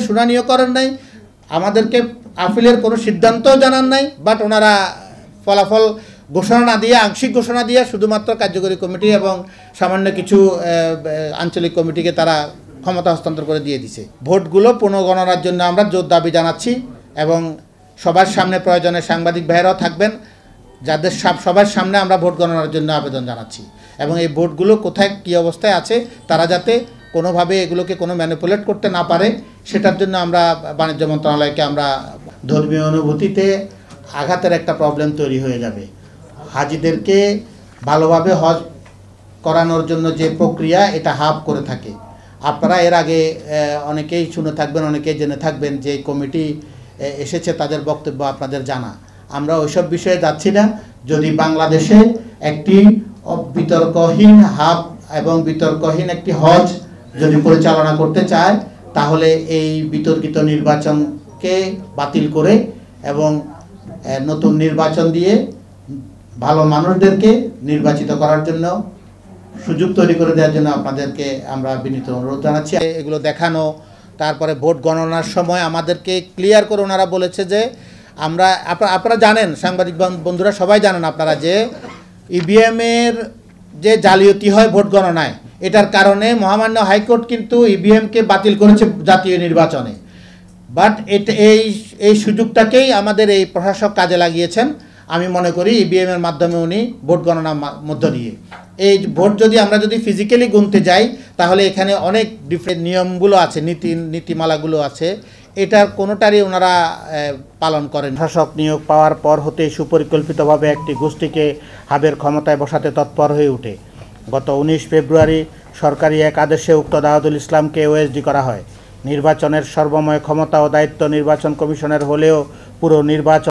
শুনানিও করেন নাই, আমাদেরকে আপিলের কোনো সিদ্ধান্তও জানান নাই, বাট ওনারা ফলাফল ঘোষণা না দিয়ে, আংশিক ঘোষণা দিয়ে শুধুমাত্র কার্যকরী কমিটি এবং সামান্য কিছু আঞ্চলিক কমিটিকে তারা ক্ষমতা হস্তান্তর করে দিয়ে দিছে। ভোটগুলো পুনর্গণনার জন্য আমরা জোর দাবি জানাচ্ছি এবং সবার সামনে প্রয়োজনে সাংবাদিক ভাইয়েরাও থাকবেন, যাদের সবার সামনে আমরা ভোট গণনার জন্য আবেদন জানাচ্ছি এবং এই ভোটগুলো কোথায় কী অবস্থায় আছে তারা যাতে কোনোভাবে এগুলোকে কোনো ম্যানিপুলেট করতে না পারে সেটার জন্য আমরা বাণিজ্য মন্ত্রণালয়কে আমরা ধর্মীয় অনুভূতিতে আঘাতের একটা প্রবলেম তৈরি হয়ে যাবে। হাজিদেরকে ভালোভাবে হজ করানোর জন্য যে প্রক্রিয়া এটা হাফ করে থাকে। আপনারা এর আগে অনেকেই শুনে থাকবেন, অনেকেই জেনে থাকবেন যে কমিটি এসেছে, তাদের বক্তব্য আপনাদের জানা। আমরা ওইসব বিষয়ে যাচ্ছি না। যদি বাংলাদেশে একটি বিতর্কহীন হাব এবং বিতর্কহীন একটি হজ যদি পরিচালনা করতে চায় তাহলে এই বিতর্কিত নির্বাচনকে বাতিল করে এবং নতুন নির্বাচন দিয়ে ভালো মানুষদেরকে নির্বাচিত করার জন্য সুযোগ তৈরি করে দেওয়ার জন্য আপনাদেরকে আমরা বিনীত অনুরোধ জানাচ্ছি। এগুলো দেখানো, তারপরে ভোট গণনার সময় আমাদেরকে ক্লিয়ার করে ওনারা বলেছে যে আপনারা জানেন, সাংবাদিক বন্ধুরা সবাই জানেন আপনারা যে ইভিএমের যে জালিয়াতি হয় ভোট গণনায়, এটার কারণে মহামান্য হাইকোর্ট কিন্তু ইভিএমকে বাতিল করেছে জাতীয় নির্বাচনে। বাট এই সুযোগটাকেই আমাদের এই প্রশাসক কাজে লাগিয়েছেন। আমি মনে করি ইভিএমের মাধ্যমে উনি ভোট গণনার মধ্য দিয়ে এই ভোট আমরা যদি ফিজিক্যালি গুনতে যাই তাহলে এখানে অনেক ডিফারেন্ট নিয়মগুলো আছে, নীতিমালাগুলো আছে, এটার কোনোটারই ওনারা পালন করেন। শাসক নিয়োগ পাওয়ার পর হতেই সুপরিকল্পিতভাবে একটি গোষ্ঠীকে হাবের ক্ষমতায় বসাতে তৎপর হয়ে ওঠে। গত 19 ফেব্রুয়ারি সরকারি এক আদেশে উক্ত দাউদুল ইসলামকে ওএসডি করা হয়। নির্বাচনের সর্বময় ক্ষমতা ও দায়িত্ব নির্বাচন কমিশনের হলেও পুরো নির্বাচন